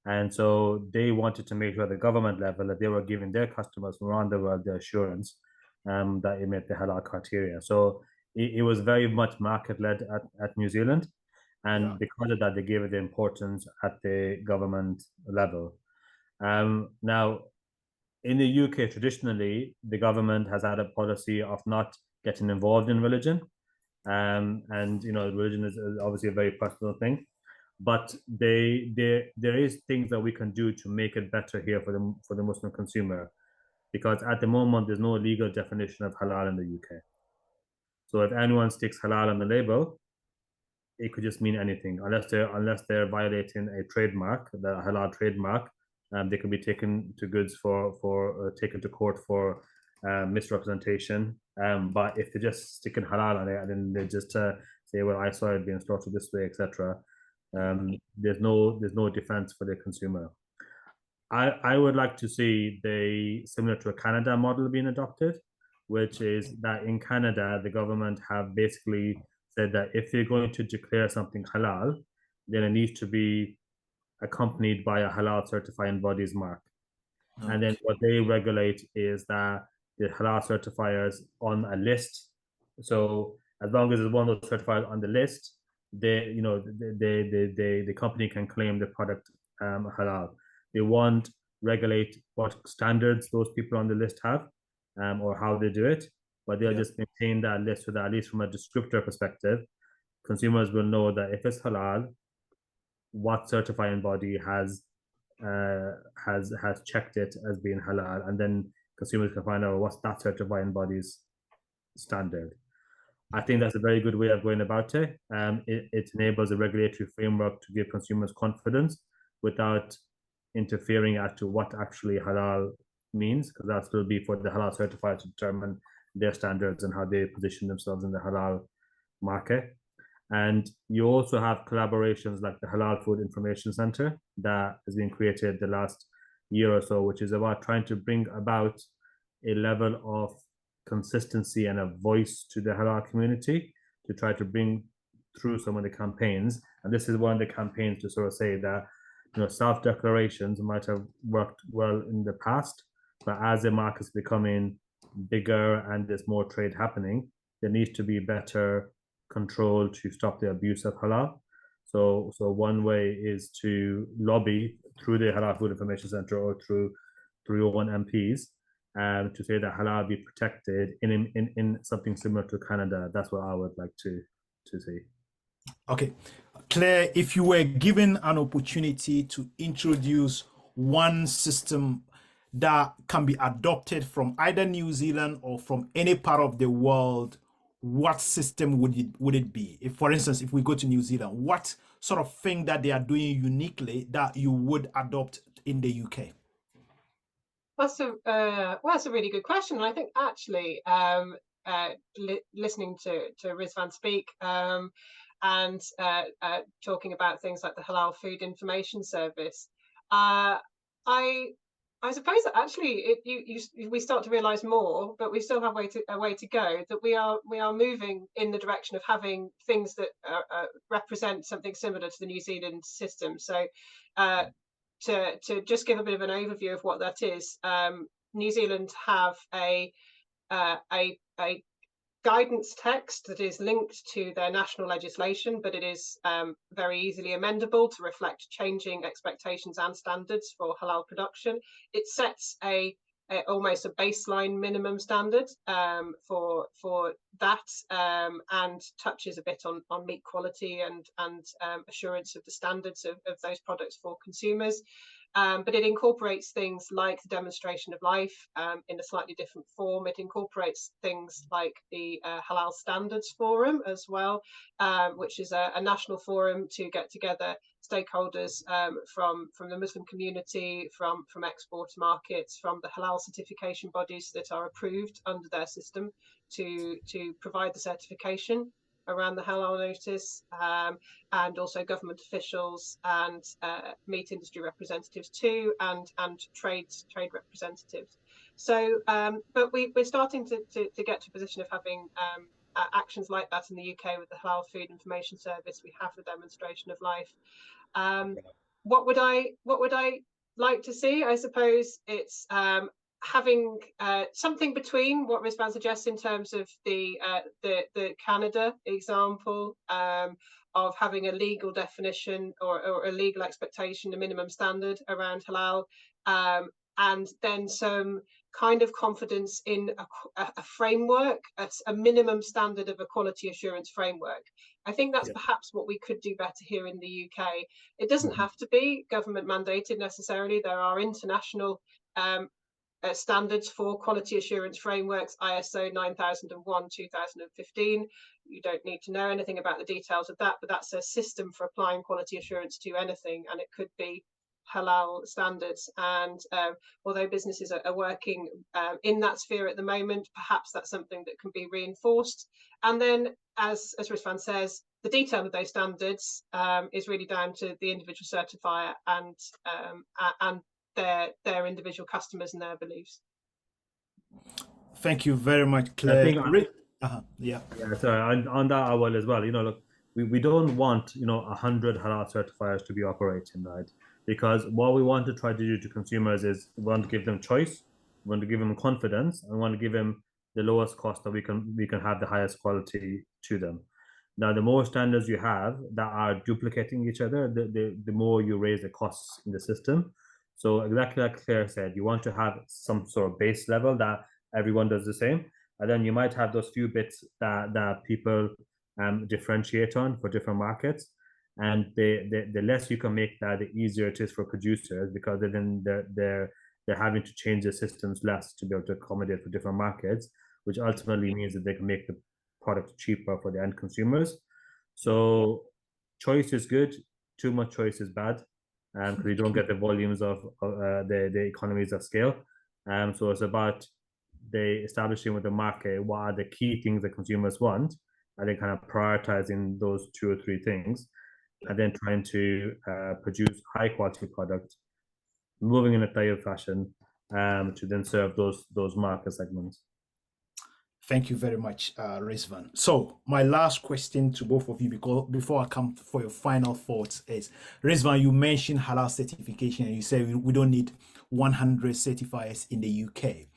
and so they wanted to make sure at the government level that they were giving their customers from around the world the assurance that it met the halal criteria. So it was very much market led at New Zealand, and because of that, they gave it the importance at the government level. Now, in the UK, traditionally, the government has had a policy of not getting involved in religion. And religion is obviously a very personal thing. But there is things that we can do to make it better here for the Muslim consumer. Because at the moment, there's no legal definition of halal in the UK. So if anyone sticks halal on the label, it could just mean anything, unless they're violating a trademark, the halal trademark. They can be taken to court for misrepresentation. But if they're just sticking halal on it and then they just say, well, I saw it being slaughtered this way, etc., there's no defense for the consumer. I would like to see similar to a Canada model being adopted, which is that in Canada, the government have basically said that if you're going to declare something halal, then it needs to be accompanied by a halal certifying body's mark. Okay. And then what they regulate is that the halal certifiers on a list. So as long as there's one of those certifiers on the list, the company can claim the product halal. They won't regulate what standards those people on the list have or how they do it, but they'll just maintain that list so that at least from a descriptor perspective, consumers will know that if it's halal, what certifying body has checked it as being halal, and then consumers can find out what's that certifying body's standard. I think that's a very good way of going about it. It enables a regulatory framework to give consumers confidence without interfering as to what actually halal means, because that will be for the halal certifier to determine their standards and how they position themselves in the halal market. And you also have collaborations like the Halal Food Information Center that has been created the last year or so, which is about trying to bring about a level of consistency and a voice to the halal community to try to bring through some of the campaigns. And this is one of the campaigns to sort of say that self-declarations might have worked well in the past, but as the market's becoming bigger and there's more trade happening, there needs to be better control to stop the abuse of halal. So one way is to lobby through the Halal Food Information Center or through your own MPs to say that halal be protected in something similar to Canada. That's what I would like to see. Okay, Claire, if you were given an opportunity to introduce one system that can be adopted from either New Zealand or from any part of the world, what system would it be? If, for instance, if we go to New Zealand, what sort of thing that they are doing uniquely that you would adopt in the UK? That's a really good question. And I think actually listening to Rizvan speak and talking about things like the Halal Food Information Service, I suppose that actually we start to realise more, but we still have a way to go. That we are moving in the direction of having things that represent something similar to the New Zealand system. So to just give a bit of an overview of what that is, New Zealand have a guidance text that is linked to their national legislation, but it is very easily amendable to reflect changing expectations and standards for halal production. It sets almost a baseline minimum standard for that, and touches a bit on meat quality and assurance of the standards of those products for consumers. But it incorporates things like the demonstration of life in a slightly different form. It incorporates things like the Halal Standards Forum as well, which is a national forum to get together stakeholders from the Muslim community, from export markets, from the halal certification bodies that are approved under their system to provide the certification around the halal notice, and also government officials and meat industry representatives too, and trade representatives. So, but we're starting to get to a position of having actions like that in the UK with the Halal Food Information Service. We have the demonstration of life. What would I like to see? I suppose it's having something between what Rizvan suggests in terms of the Canada example of having a legal definition or a legal expectation, a minimum standard around halal, and then some kind of confidence in a framework, a minimum standard of a quality assurance framework. I think that's perhaps what we could do better here in the UK. It doesn't have to be government mandated necessarily. There are international standards for quality assurance frameworks, ISO 9001 2015. You don't need to know anything about the details of that, but that's a system for applying quality assurance to anything, and it could be halal standards. And although businesses are working in that sphere at the moment, perhaps that's something that can be reinforced. And then, as Rizvan says, the detail of those standards is really down to the individual certifier and their individual customers and their beliefs. Thank you very much, Claire. Yeah, sorry, on that I will as well. Look, we don't want 100 halal certifiers to be operating, right? Because what we want to try to do to consumers is we want to give them choice, we want to give them confidence, and we want to give them the lowest cost that we can have the highest quality to them. Now, the more standards you have that are duplicating each other, the more you raise the costs in the system. So exactly like Claire said, you want to have some sort of base level that everyone does the same. And then you might have those few bits that people differentiate on for different markets. And the less you can make that, the easier it is for producers, because then they're having to change the systems less to be able to accommodate for different markets, which ultimately means that they can make the product cheaper for the end consumers. So choice is good. Too much choice is bad, because you don't get the volumes of the economies of scale. So it's about establishing with the market what are the key things that consumers want, and then kind of prioritizing those 2 or 3 things, and then trying to produce high quality product, moving in a tayyib fashion to then serve those market segments. Thank you very much, Rizvan. So my last question to both of you, because before I come for your final thoughts, is Rizvan, you mentioned halal certification and you say we don't need 100 certifiers in the UK.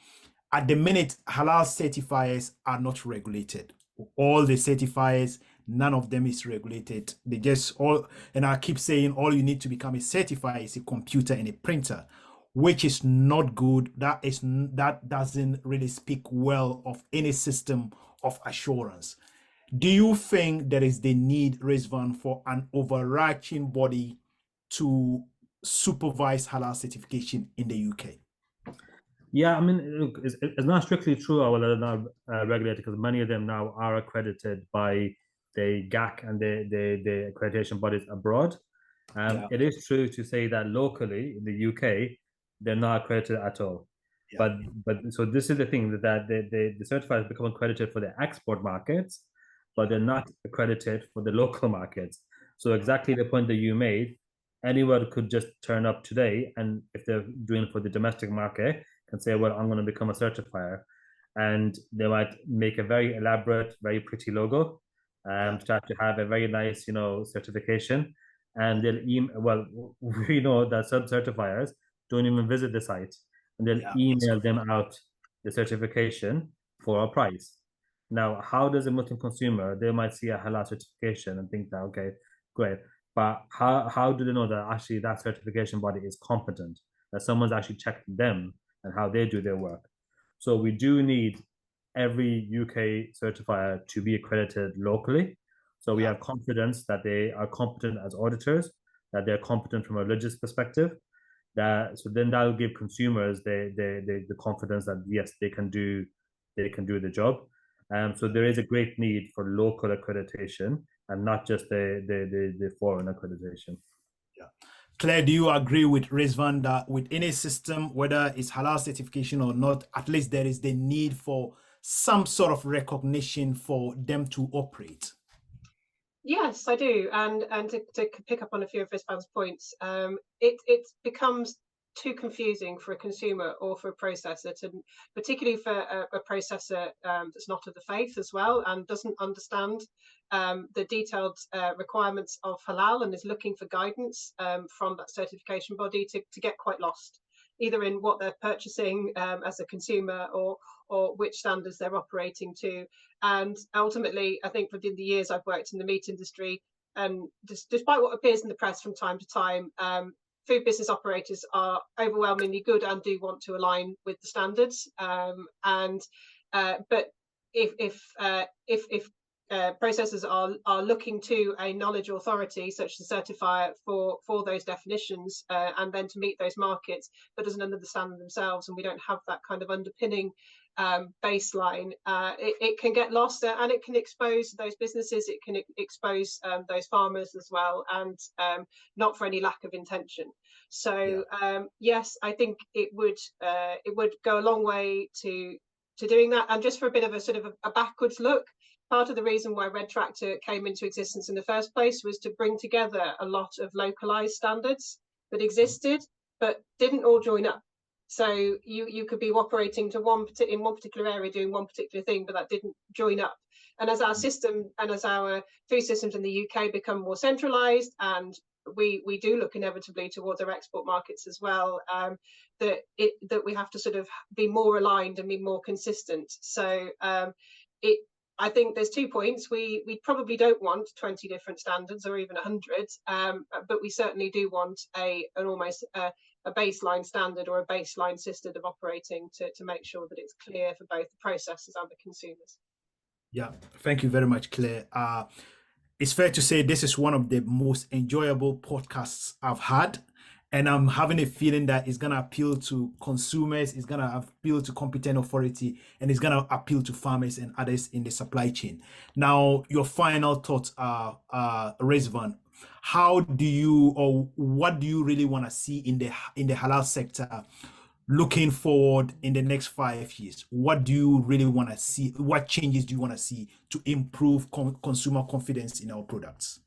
At the minute, halal certifiers are not regulated. all the certifiers, none of them is regulated. They just all, and I keep saying all you need to become a certifier is a computer and a printer, which is not good. That doesn't really speak well of any system of assurance. Do you think there is the need, Rizvan, for an overarching body to supervise halal certification in the UK? Yeah, I mean, look, it's not strictly true, or they're not regulated, because many of them now are accredited by the GAC and the accreditation bodies abroad. Yeah, It is true to say that locally in the UK, they're not accredited at all. yeah, But so this is the thing, that the certifiers become accredited for the export markets, but they're not accredited for the local markets. So exactly the point that you made, anyone could just turn up today, and if they're doing it for the domestic market, can say, well, I'm going to become a certifier. And they might make a very elaborate, very pretty logo, yeah, to have a very nice, certification. And they'll email, well, we know that some certifiers don't even visit the site, and they'll yeah. That's email them correct. out the certification for a price. Now, how does a Muslim consumer, they might see a halal certification and think that, okay, great. But how do they know that actually that certification body is competent, that someone's actually checked them and how they do their work? So we do need every UK certifier to be accredited locally. So we Yeah, have confidence that they are competent as auditors, that they're competent from a religious perspective. That so then that will give consumers the confidence that yes, they can do the job. So there is a great need for local accreditation and not just the foreign accreditation. yeah. Claire, do you agree with Rizvan that with any system, whether it's halal certification or not, at least there is the need for some sort of recognition for them to operate? Yes, I do, and to pick up on a few of Rizvan's points, it becomes too confusing for a consumer or for a processor, particularly for a processor that's not of the faith as well and doesn't understand the detailed requirements of halal and is looking for guidance from that certification body to get quite lost, either in what they're purchasing as a consumer or which standards they're operating to. And ultimately, I think within the years I've worked in the meat industry, and despite what appears in the press from time to time, food business operators are overwhelmingly good and do want to align with the standards. But if processors are looking to a knowledge authority such as a certifier for those definitions and then to meet those markets, but doesn't understand them themselves, and we don't have that kind of underpinning baseline, it can get lost and it can expose those businesses, it can expose those farmers as well, and not for any lack of intention. So yes, I think it would go a long way to doing that. And just for a bit of a sort of a backwards look, part of the reason why Red Tractor came into existence in the first place was to bring together a lot of localized standards that existed but didn't all join up. So you could be operating to in one particular area doing one particular thing, but that didn't join up. And as our system and as our food systems in the UK become more centralized, and we do look inevitably towards our export markets as well, that we have to sort of be more aligned and be more consistent. So I think there's 2 points. We probably don't want 20 different standards or even 100, but we certainly do want an almost a baseline standard or a baseline system of operating to make sure that it's clear for both the processors and the consumers. Yeah, thank you very much, Claire. It's fair to say this is one of the most enjoyable podcasts I've had. And I'm having a feeling that it's going to appeal to consumers, it's going to appeal to competent authority, and it's going to appeal to farmers and others in the supply chain. Now, your final thoughts are, Rizvan, how do you, or what do you really want to see in the halal sector looking forward in the next 5 years? What do you really want to see? What changes do you want to see to improve consumer confidence in our products?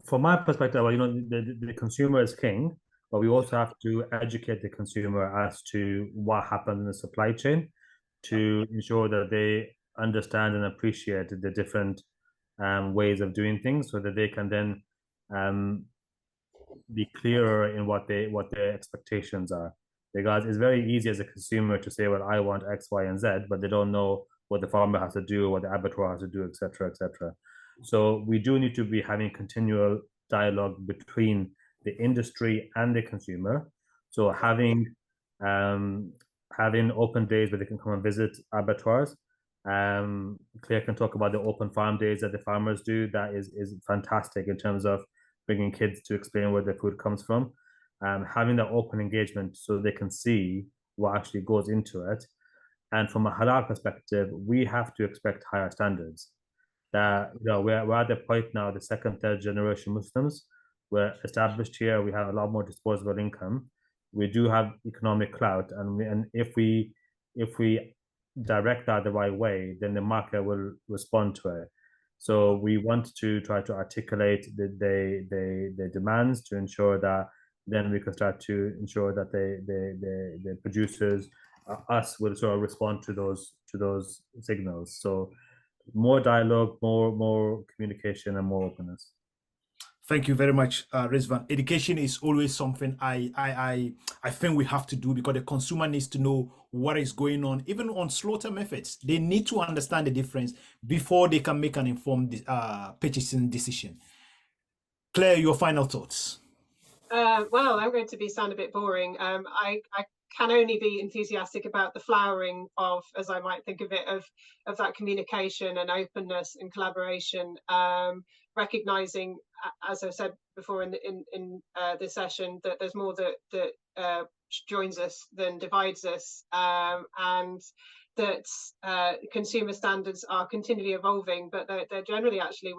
From my perspective, the consumer is king, but we also have to educate the consumer as to what happens in the supply chain to ensure that they understand and appreciate the different ways of doing things, so that they can then be clearer in what their expectations are. Because it's very easy as a consumer to say, well, I want X, Y, and Z, but they don't know what the farmer has to do, what the abattoir has to do, etc., etc. So we do need to be having continual dialogue between the industry and the consumer. So having open days where they can come and visit abattoirs. Claire can talk about the open farm days that the farmers do. That is fantastic in terms of bringing kids to explain where their food comes from. Having that open engagement so they can see what actually goes into it. And from a halal perspective, we have to expect higher standards. That we're at the point now, the second, third generation Muslims, we're established here. We have a lot more disposable income. We do have economic clout, and if we direct that the right way, then the market will respond to it. So we want to try to articulate the demands to ensure that then we can start to ensure that the producers, us, will sort of respond to those signals. So more dialogue, more communication, and more openness. Thank you very much, Rizvan. Education is always something I think we have to do, because the consumer needs to know what is going on, even on slaughter methods. They need to understand the difference before they can make an informed purchasing decision. Claire, your final thoughts. Well, I'm going to sound a bit boring. I can only be enthusiastic about the flowering of, as I might think of it, of that communication and openness and collaboration, recognizing, as I said before in this session, that there's more that joins us than divides us, and that consumer standards are continually evolving, but they're generally actually,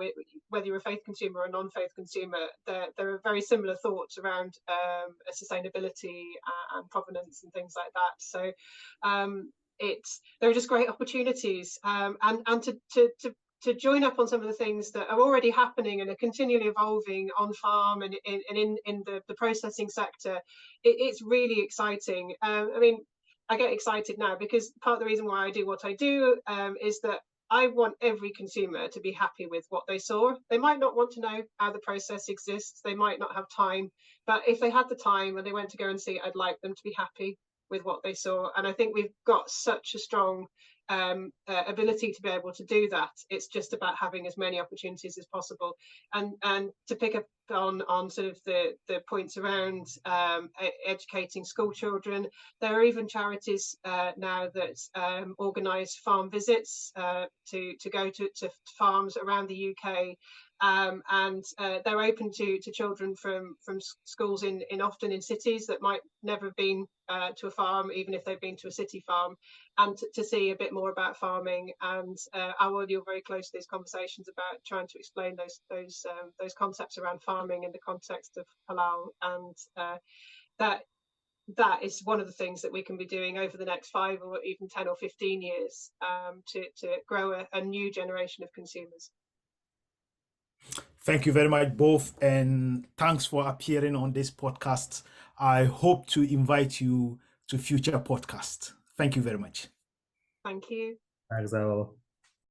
whether you're a faith consumer or a non-faith consumer, there are very similar thoughts around sustainability and provenance and things like that. So there are just great opportunities, and to join up on some of the things that are already happening and are continually evolving on farm and in the processing sector. It's really exciting. I mean, I get excited now because part of the reason why I do what I do is that I want every consumer to be happy with what they saw. They might not want to know how the process exists. They might not have time, but if they had the time and they went to go and see it, I'd like them to be happy with what they saw. And I think we've got such a strong ability to be able to do that. It's just about having as many opportunities as possible. And to pick up on sort of the points around educating school children, there are even charities now that organise farm visits to go to farms around the UK. And they're open to children from schools often in cities that might never have been to a farm, even if they've been to a city farm, and to see a bit more about farming. And you're very close to these conversations about trying to explain those concepts around farming in the context of halal, and that is one of the things that we can be doing over the next 5 or even 10 or 15 years to grow a new generation of consumers. Thank you very much, both, and thanks for appearing on this podcast. I hope to invite you to future podcasts. Thank you very much. Thank you. Thanks, Al.